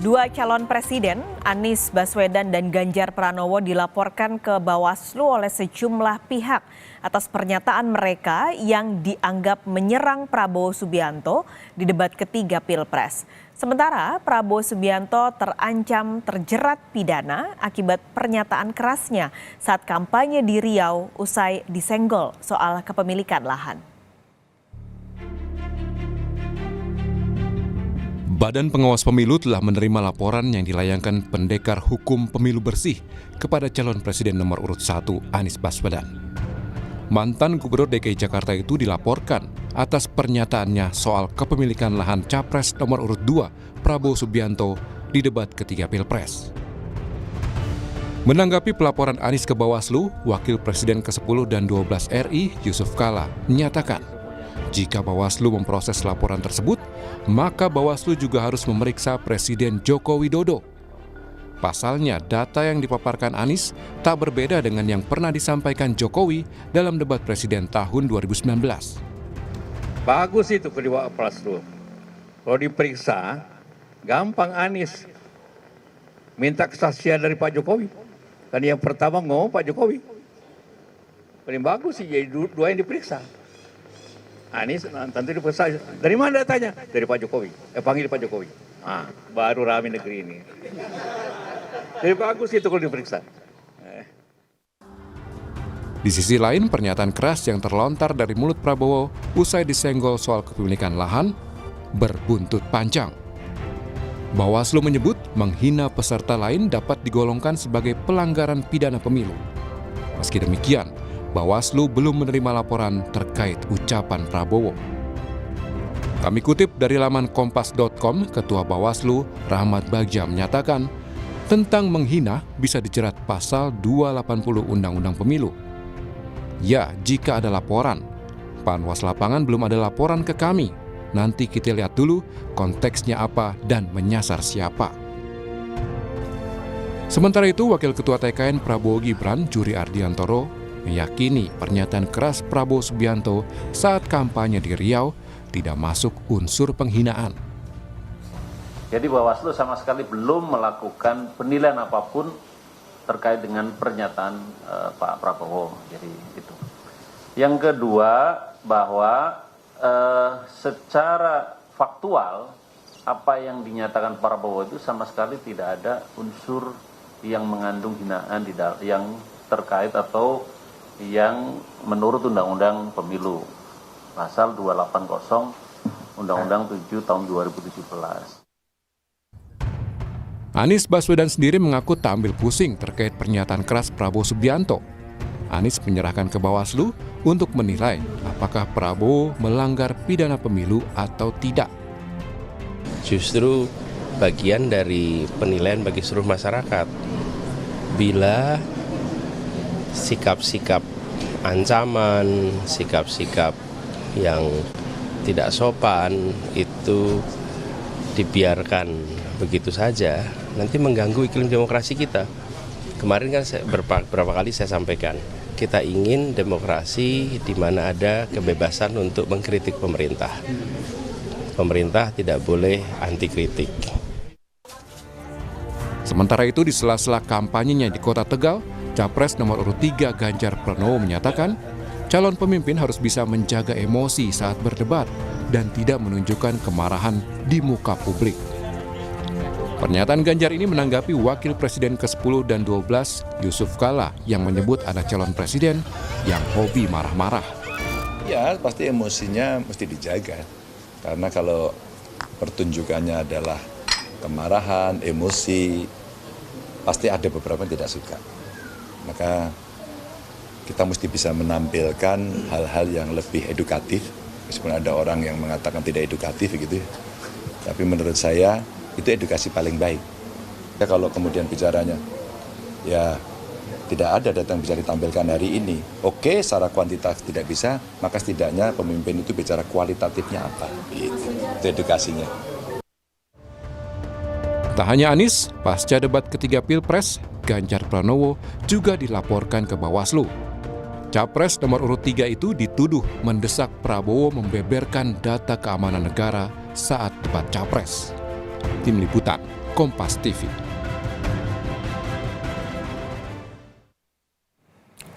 Dua calon presiden, Anies Baswedan dan Ganjar Pranowo dilaporkan ke Bawaslu oleh sejumlah pihak atas pernyataan mereka yang dianggap menyerang Prabowo Subianto di debat ketiga Pilpres. Sementara Prabowo Subianto terancam terjerat pidana akibat pernyataan kerasnya saat kampanye di Riau usai disenggol soal kepemilikan lahan. Badan Pengawas Pemilu telah menerima laporan yang dilayangkan Pendekar Hukum Pemilu Bersih kepada calon presiden nomor urut 1 Anies Baswedan. Mantan Gubernur DKI Jakarta itu dilaporkan atas pernyataannya soal kepemilikan lahan Capres nomor urut 2 Prabowo Subianto di debat ketiga Pilpres. Menanggapi pelaporan Anies ke Bawaslu, Wakil Presiden ke-10 dan 12 RI Yusuf Kala menyatakan, jika Bawaslu memproses laporan tersebut, maka Bawaslu juga harus memeriksa Presiden Joko Widodo. Pasalnya, data yang dipaparkan Anies tak berbeda dengan yang pernah disampaikan Jokowi dalam debat Presiden tahun 2019. Bagus itu kedua Bawaslu. Kalau diperiksa, gampang Anies minta kesaksian dari Pak Jokowi. Kan yang pertama ngomong Pak Jokowi. Paling bagus sih jadi dua yang diperiksa. Anies tentu diperiksa. Dari mana datanya? Dari Pak Jokowi. Panggil Pak Jokowi. Baru rame negeri ini. Jadi bagus itu kalau diperiksa. Di sisi lain, pernyataan keras yang terlontar dari mulut Prabowo usai disenggol soal kepemilikan lahan berbuntut panjang. Bawaslu menyebut menghina peserta lain dapat digolongkan sebagai pelanggaran pidana pemilu. Meski demikian, Bawaslu belum menerima laporan terkait ucapan Prabowo. Kami kutip dari laman kompas.com, Ketua Bawaslu Rahmat Bagja menyatakan, tentang menghina bisa dijerat pasal 280 Undang-Undang Pemilu. Ya, jika ada laporan. Panwas lapangan belum ada laporan ke kami. Nanti kita lihat dulu konteksnya apa dan menyasar siapa. Sementara itu, Wakil Ketua TKN Prabowo Gibran, Juri Ardiantoro, meyakini pernyataan keras Prabowo Subianto saat kampanye di Riau tidak masuk unsur penghinaan. Jadi Bawaslu sama sekali belum melakukan penilaian apapun terkait dengan pernyataan Pak Prabowo. Jadi itu. Yang kedua, bahwa secara faktual apa yang dinyatakan Prabowo itu sama sekali tidak ada unsur yang mengandung hinaan yang terkait atau yang menurut Undang-Undang Pemilu pasal 280 Undang-Undang 7 tahun 2017. Anies Baswedan sendiri mengaku tak ambil pusing terkait pernyataan keras Prabowo Subianto. Anies menyerahkan ke Bawaslu untuk menilai apakah Prabowo melanggar pidana pemilu atau tidak. Justru bagian dari penilaian bagi seluruh masyarakat. Bila sikap-sikap ancaman, sikap-sikap yang tidak sopan itu dibiarkan begitu saja, nanti mengganggu iklim demokrasi kita. Kemarin kan beberapa kali saya sampaikan, kita ingin demokrasi di mana ada kebebasan untuk mengkritik pemerintah. Pemerintah tidak boleh anti kritik. Sementara itu, di sela-sela kampanyenya di Kota Tegal, Capres nomor urut 3 Ganjar Pranowo menyatakan, calon pemimpin harus bisa menjaga emosi saat berdebat dan tidak menunjukkan kemarahan di muka publik. Pernyataan Ganjar ini menanggapi Wakil Presiden ke-10 dan 12 Yusuf Kala yang menyebut ada calon presiden yang hobi marah-marah. Ya, pasti emosinya mesti dijaga. Karena kalau pertunjukannya adalah kemarahan, emosi, pasti ada beberapa yang tidak suka. Maka kita mesti bisa menampilkan hal-hal yang lebih edukatif, meskipun ada orang yang mengatakan tidak edukatif gitu ya. Tapi menurut saya itu edukasi paling baik. Ya kalau kemudian bicaranya, ya tidak ada data yang bisa ditampilkan hari ini. Oke, secara kuantitas tidak bisa, maka setidaknya pemimpin itu bicara kualitatifnya apa. Itu edukasinya. Tak hanya Anies, pasca debat ketiga Pilpres, Ganjar Pranowo juga dilaporkan ke Bawaslu. Capres nomor urut 3 itu dituduh mendesak Prabowo membeberkan data keamanan negara saat debat Capres. Tim Liputan. Kompas TV.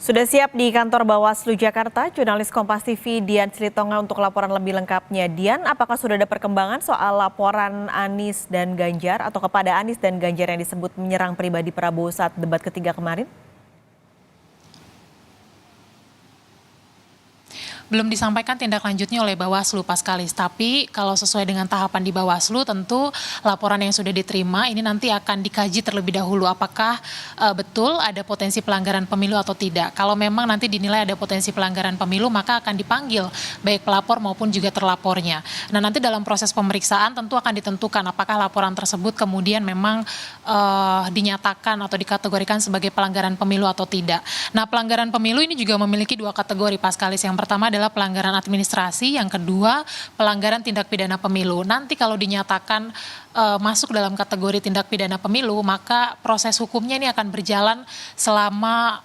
Sudah siap di kantor Bawaslu Jakarta, jurnalis Kompas TV Dian Silitonga untuk laporan lebih lengkapnya. Dian, apakah sudah ada perkembangan soal laporan Anies dan Ganjar atau kepada Anies dan Ganjar yang disebut menyerang pribadi Prabowo saat debat ketiga kemarin? Belum disampaikan tindak lanjutnya oleh Bawaslu, Paskalis. Tapi kalau sesuai dengan tahapan di Bawaslu, tentu laporan yang sudah diterima ini nanti akan dikaji terlebih dahulu apakah betul ada potensi pelanggaran pemilu atau tidak. Kalau memang nanti dinilai ada potensi pelanggaran pemilu, maka akan dipanggil baik pelapor maupun juga terlapornya. Nah, nanti dalam proses pemeriksaan tentu akan ditentukan apakah laporan tersebut kemudian memang dinyatakan atau dikategorikan sebagai pelanggaran pemilu atau tidak. Nah, pelanggaran pemilu ini juga memiliki dua kategori, Paskalis. Yang pertama adalah pelanggaran administrasi, yang kedua pelanggaran tindak pidana pemilu. Nanti kalau dinyatakan masuk dalam kategori tindak pidana pemilu, maka proses hukumnya ini akan berjalan selama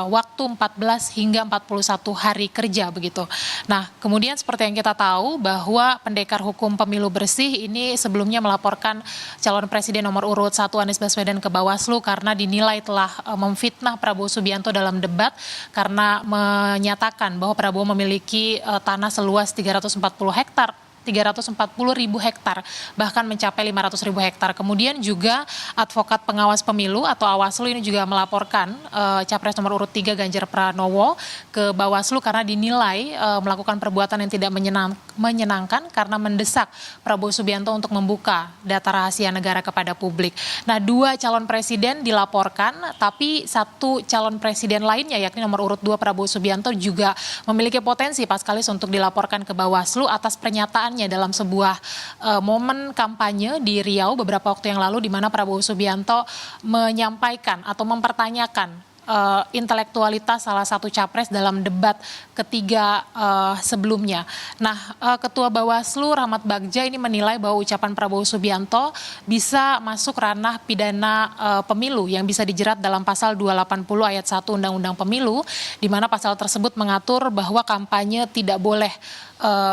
waktu 14 hingga 41 hari kerja begitu. Nah, kemudian seperti yang kita tahu bahwa Pendekar Hukum Pemilu Bersih ini sebelumnya melaporkan calon presiden nomor urut 1 Anies Baswedan ke Bawaslu karena dinilai telah memfitnah Prabowo Subianto dalam debat karena menyatakan bahwa Prabowo memiliki tanah seluas 340.000 hektar, bahkan mencapai 500.000 hektar. Kemudian juga advokat pengawas pemilu atau Awaslu ini juga melaporkan Capres nomor urut 3 Ganjar Pranowo ke Bawaslu karena dinilai melakukan perbuatan yang tidak menyenangkan karena mendesak Prabowo Subianto untuk membuka data rahasia negara kepada publik. Nah, 2 calon presiden dilaporkan, tapi 1 calon presiden lainnya yakni nomor urut 2 Prabowo Subianto juga memiliki potensi Paskalis untuk dilaporkan ke Bawaslu atas pernyataan dalam sebuah momen kampanye di Riau beberapa waktu yang lalu di mana Prabowo Subianto menyampaikan atau mempertanyakan intelektualitas salah satu capres dalam debat ketiga sebelumnya. Nah, Ketua Bawaslu Rahmat Bagja ini menilai bahwa ucapan Prabowo Subianto bisa masuk ranah pidana pemilu yang bisa dijerat dalam pasal 280 ayat 1 Undang-Undang Pemilu, di mana pasal tersebut mengatur bahwa kampanye tidak boleh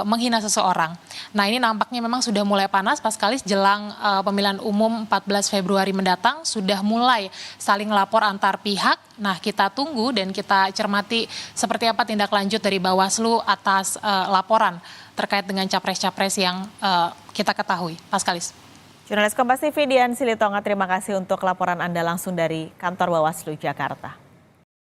menghina seseorang. Nah, ini nampaknya memang sudah mulai panas, Paskalis, jelang pemilihan umum 14 Februari mendatang, sudah mulai saling lapor antar pihak. Nah, kita tunggu dan kita cermati seperti apa tindak lanjut dari Bawaslu atas laporan terkait dengan capres-capres yang kita ketahui. Paskalis. Jurnalis Kompas TV Dian Silitonga, terima kasih untuk laporan Anda langsung dari kantor Bawaslu Jakarta.